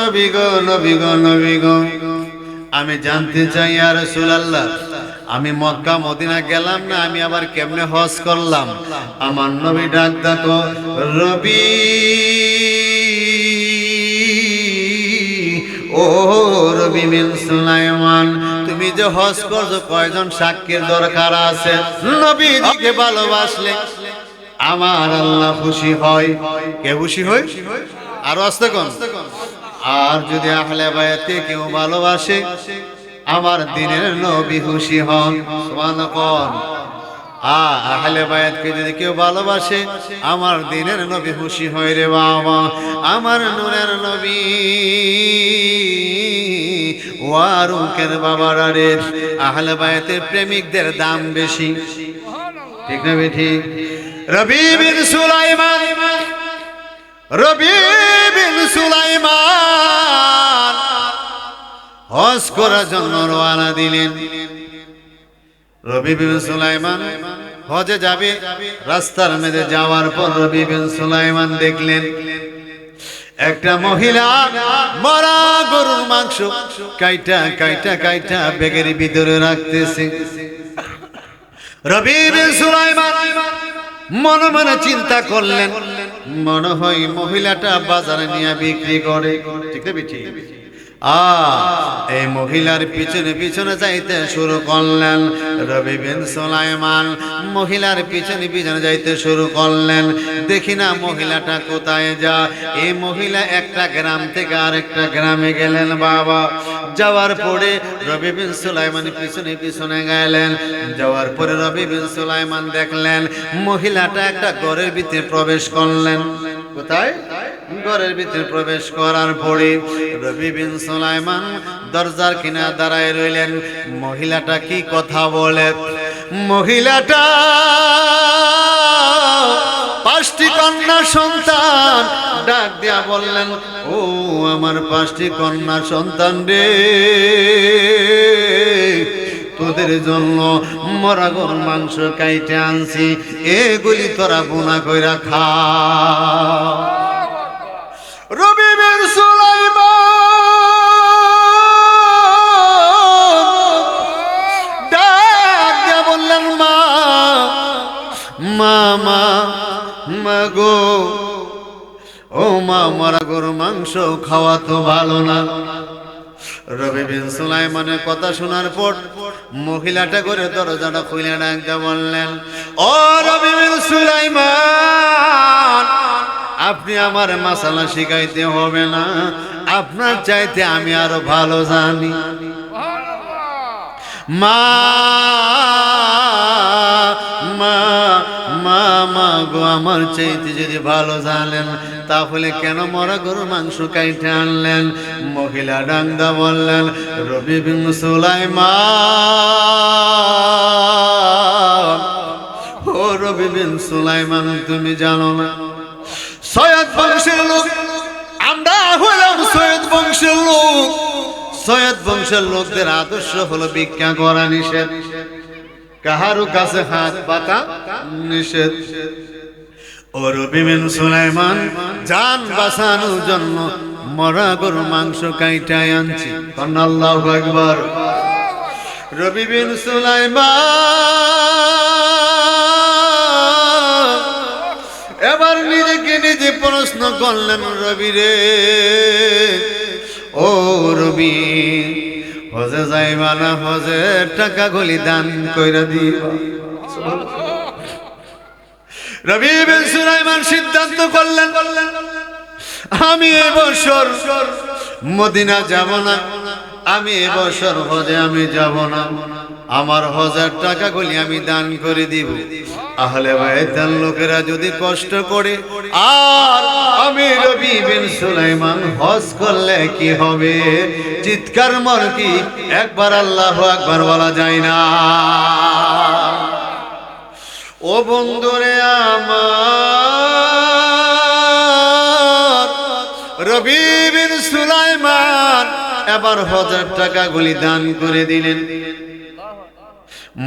নবী গো নবী গো নবী গো, আমি জানতে চাই ইয়া রাসূলুল্লাহ, আমি মক্কা মদিনা গেলাম না, আমি আবার কেমনে হজ করলাম? আমার নবী ডাক দেখো, রবি ও রবি বিন সুলাইমান, তুমি যে হজ করছো কয়জন সাক্ষীর দরকার আছে? নবীজিকে ভালোবাসলে আমার আল্লাহ খুশি হয়। কে খুশি হয়? আরো আস্তে কোন। আর যদি আহলে বায়াতে কেউ ভালোবাসে আমার দিনের নবী খুশি হন। সুবহানাল্লাহ। আহলে বায়াতকে যদি কেউ ভালোবাসে আমার দিনের নবী খুশি হয় রে বাবা। আমার নূরের নবী ওয়ারুকের বাবারা রে, আহলে বায়াতের প্রেমিকদের দাম বেশি, ঠিক না ঠিক? রবি বিন সুলাইমান, রবি বিন সুলাইমান হজ করার জন্য রওনা দিলেন। রবি বিন সুলাইমান হজে যাবে, রাস্তার মধ্যে যাওয়ার পর রবি বিন সুলাইমান দেখলেন একটা মহিলা মরা গরুর মাংস কাইটা কাইটা কাইটা ব্যাগের ভিতরে রাখতেছে। রবি বিন সুলাইমান মনে মনে চিন্তা করলেন, মনে হয় মহিলাটা বাজারে নিয়ে বিক্রি করে, ঠিক না ঠিক? এই মহিলার পিছনে পিছনে যাইতে শুরু করলেন। রবি বিন সুলাইমান মহিলার পিছনে পিছনে যাইতে শুরু করলেন। দেখি না মহিলাটা কোথায় যা। এই মহিলা একটা গ্রাম থেকে আরেকটা গ্রামে গেলেন বাবা। যাওয়ার পরে রবি বিন সুলাইমান পিছনে পিছনে গেলেন। যাওয়ার পরে রবি বিন সুলাইমান দেখলেন মহিলাটা একটা ঘরের ভিতরে প্রবেশ করলেন। কোথায়? ঘরের ভিতরে প্রবেশ করার পরে রবি বিন সুলাইমান দরজার কিনারে দাঁড়ায় রইলেন। মহিলাটা কি কথা বলে? মহিলাটা 5টি কন্যা সন্তান ডাক দিয়া বললেন, ও আমার 5টি কন্যা সন্তান রে, তোদের জন্য মরা গরুর মাংস কাইটে আনছি, এগুলি তোরা বোনা কইরা খা। রবি বিন সুলাইমান ডাক দিয়া বললেন, মা মা মা মা গো, ও মা, মরা গরুর মাংস খাওয়া তো ভালো না। রবি বিন সুলাইমানের কথা শোনার পর মহিলাটা করে দরজাটা খুলে ডাক দিয়া বললেন, ও রবি বিন সুলাইমান, আপনি আমার মাসালা শিখাইতে হবে না, আপনার চাইতে আমি আরো ভালো জানি। মা মা মা মা গো, আমার চাইতে যদি ভালো জানেন তাহলে কেন মরা গরুর মাংস কাইটে আনলেন? মহিলা ডাংদা বললেন, রবি বিন সুলাইমান, ও রবি বিন সুলাইমান, তুমি জানো না সৈয়দ বংশের লোক আমরা হলাম, সৈয়দ বংশের লোক। সৈয়দ বংশের লোকদের আদর্শ হলো ভিক্ষা করা নিষেধ, কাহারও কাছে হাত পাতা নিষেধ। ও রবি বিন সুলাইমান জান বাঁচানোর জন্য মরা গরুর মাংস কাইটায় আনছি। আল্লাহু আকবার। রবি বিন সুলাইমান এবার নিজেকে নিজে প্রশ্ন করলেন, রবি রে, ও রবি, হজে যাইবা না হজের টাকা গুলি দান কইরা দিবা? রবি বিন সুলাইমান সিদ্ধান্ত করলেন, আমি এবছর মদিনা যাব না, আমি এবছর হজে আমি যাব না, আমার হজের টাকাগুলি আমি দান করে দিব। আহলে বায়তের লোকেরা যদি কষ্ট করে আর আমি রবি বিন সুলাইমান হজ করলে কি হবে? চিৎকার মর কি একবার আল্লাহু আকবার বলা যায় না? ও বন্ধুরে আমার, রবি বিন সুলাইমান এবার হজের টাকাগুলি দান করে দিলেন।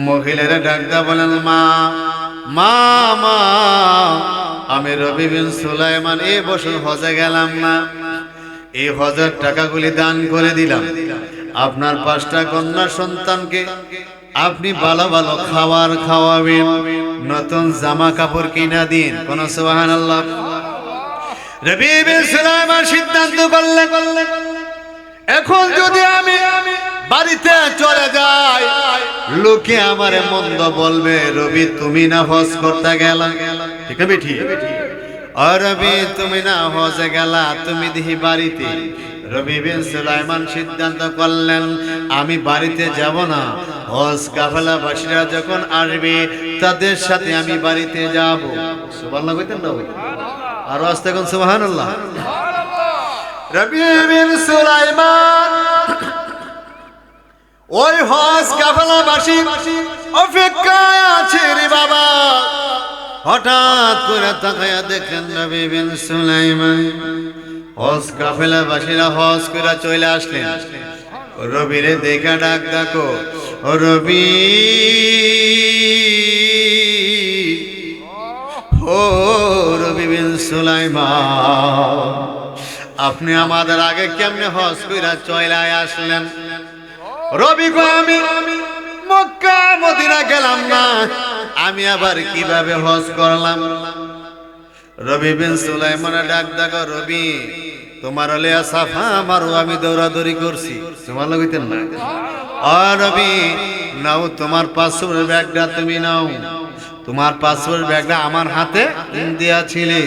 মহিলারা ডাকদা বলেন, মা মা মা, আমি রবি বিন সুলাইমান এই বছর হজে গেলাম না, এই 1000 টাকাগুলি দান করে দিলাম। আপনার 5টা কন্যা সন্তানকে আপনি ভালো ভালো খাবার খাওয়াবেন, নতুন জামা কাপড় কিনা দিন। কোন সুবহানাল্লাহ। রবি বিন সুলাইমান সিদ্ধান্ত করলেন, এখন যদি আমি বাড়িতে চলে যাই, লোকে আমারে মন্দ বলবে, রবি তুমি না হজ করতে গেলা। ঠিক আছে ঠিক? ও রবি তুমি না হজে গেলা, তুমি দেখি বাড়িতে। রবি বিন সুলাইমান সিদ্ধান্ত করলেন, আমি বাড়িতে যাব না, হজ কাফেলাবাসীরা যখন আসবে তাদের সাথে আমি বাড়িতে যাব। সুবহানাল্লাহ কইতেন না? আর আস্তে কোন সুবহানাল্লাহ। রবি বিন সুলাইমান ওই হজ কাফেলাবাসী অপেক্ষায় আছে রে বাবা। হঠাৎ করে তাকায়া দেখলেন রবি বিন সুলাইমান হজ কাফেলাবাসীরা হজ করে চলে আসলেন। রবিরে দেখা ডাক ডাকো, ও রবি, ও রবি বিন সুলাইমান, আপনি আমাদের আগে কেমনে হজ কইরা চলে আসলেন? রবি গো, আমি মক্কা মদিনা গেলাম না, আমি আবার কিভাবে হজ করলাম? রবি বিন সুলাইমান ডাক ডাকো, রবি তোমার লিয়া সাফা মারো, আমি দৌড়াদৌড়ি করছি। তোমার লগইতেন না? ও রবি নাও তোমার পাসপোর্ট ব্যাগটা, তুমি নাও। তোমার পাসপোর্ট ব্যাগটা আমার হাতে দিয়াছিলে,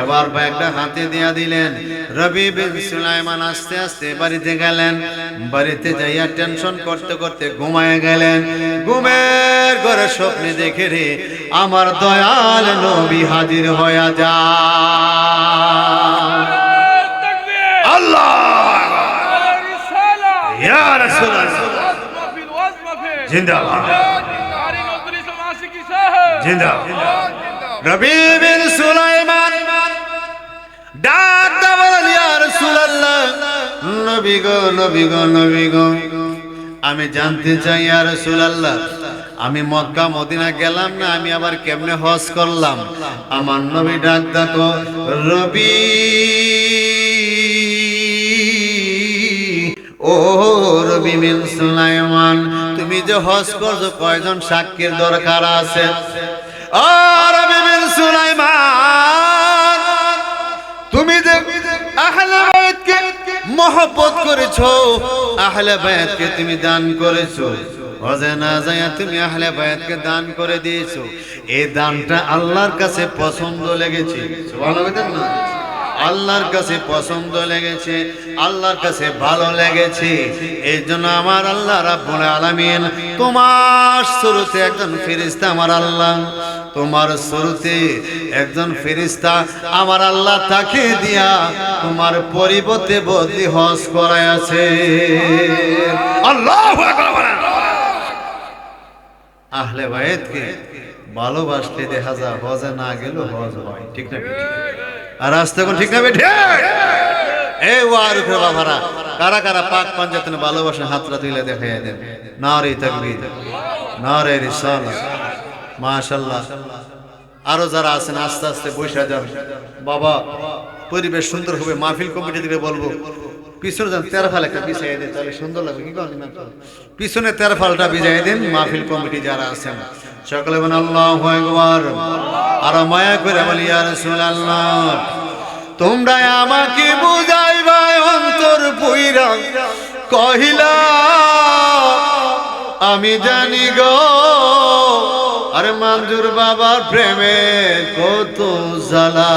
এবার ব্যাগটা হাতে দিয়া দিলেন। রবি বিন সুলাইমান আস্তে আস্তে বাড়িতে গেলেন। বাড়িতে যাইয়া টেনশন করতে করতে ঘুমায় গেলেন। ঘুমের ঘরে স্বপ্নে দেখে রে আমার দয়াল নবী হাজির হইয়া যায়। আল্লাহ ইয়া রাসূলুল্লাহ জিন্দাবাদ জিন্দাবাদ। রবি বিন সুলাইমান ডাক দাও, ইয়া রাসূলুল্লাহ, নবী গো, নবী গো, নবী গো, আমি জানতে চাই ইয়া রাসূলুল্লাহ, আমি মক্কা মদিনা গেলাম না, আমি আবার কেমনে হজ করলাম? আমার নবী ডাক দাও, রবি, ও রবি বিন সুলাইমান, তুমি যে হজ করছো কয়জন সাক্ষীর দরকার আছে? ও রবি বিন সুলাইমান, তুমি যে আহলে বাইতকে মহব্বত করেছো, আহলে বাইতকে তুমি দান করেছো, হজে না যায়া তুমি আহলে বাইতকে দান করে দিয়েছো, এই দানটা আল্লাহর কাছে পছন্দ লেগেছে। সুবহানাল্লাহ। আল্লাহর কাছে পছন্দ লেগেছে, আল্লাহর কাছে ভালো লেগেছে। এই জন্য আমার আল্লাহ রাব্বুল আলামিন তোমার শুরুতে একজন ফেরেশতা, আমার আল্লাহ তোমার শুরুতে একজন ফেরেশতা আমার আল্লাহ তাকে দিয়া তোমার পরিবর্তে বদলি হজ করায় আছে। আল্লাহু আকবার। আহলে বাইতকে ভালোবাসলে দেখা যায় হজে না গেলেও হজ হয়। ঠিক না? আর আস্তে কোন ঠিক না বেঠে? এই ওয়ার উপরে বাবারা কারা কারা পাক পাঞ্জাতন ভালোবাসেন হাতরা তুলে দেখাইয়া দেন। নারে তাকবীর, নারে রিসালাত। মাশাআল্লাহ। আরো যারা আছেন আস্তে আস্তে বসে যান বাবা, পরিবেশ সুন্দর হবে। মাহফিল কমিটি থেকে বলবো পিছনে যান, তেরফাল একটা বিছাইয়া দেন, তাহলে সুন্দর লাগবে। কি করেন? পিছনে তেরফালটা বিছাইয়া দেন। মাহফিল কমিটি যারা আছেন সকলে বলেন আল্লাহু আকবার। আর মায়া করে বলি ইয়া রাসূলুল্লাহ, তোমরা আমাকে বুঝাইবা অন্তর পুইরা কহিলা, আমি জানি গো আরে মঞ্জুর বাবার প্রেমে কত জ্বালা,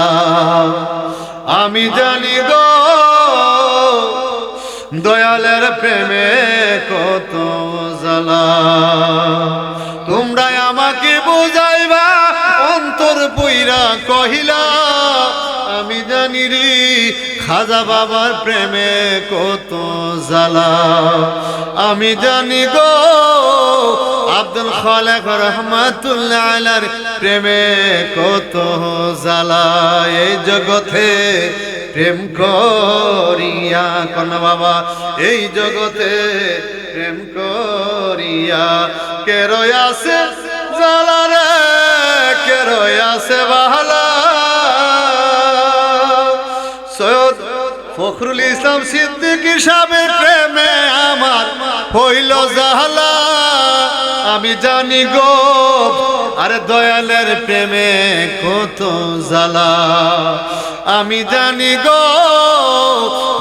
আমি জানি গো দয়ালের প্রেমে কত জ্বালা। তোমরা আমাকে বুঝাইবা অন্তর পুইরা কহিলা, আমি জানি রে খাজা বাবার প্রেমে কত জ্বালা, আমি জানি গো আব্দুল খালেক রহমাতুল্লাহ আলাইহির প্রেমে কত জ্বালা। এই জগতে প্রেম করিয়া কোন বাবা, এই জগতে প্রেম করিয়া কে রয়াছে জ্বালা রে, কে রয়াছে বাহালা। সৈয়দ ফখরুল ইসলাম সিদ্দিকী সাহেবের প্রেমে আমার হইল জাহালা আমি জানি গো আরে দয়ালের প্রেমে কত জ্বালা আমি জানি গো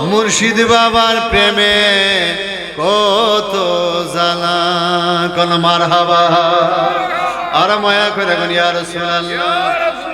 মুর্শিদ বাবার প্রেমে কত জ্বালা কোন মারহাবা আর মায়া করে ইয়া রাসূলুল্লাহ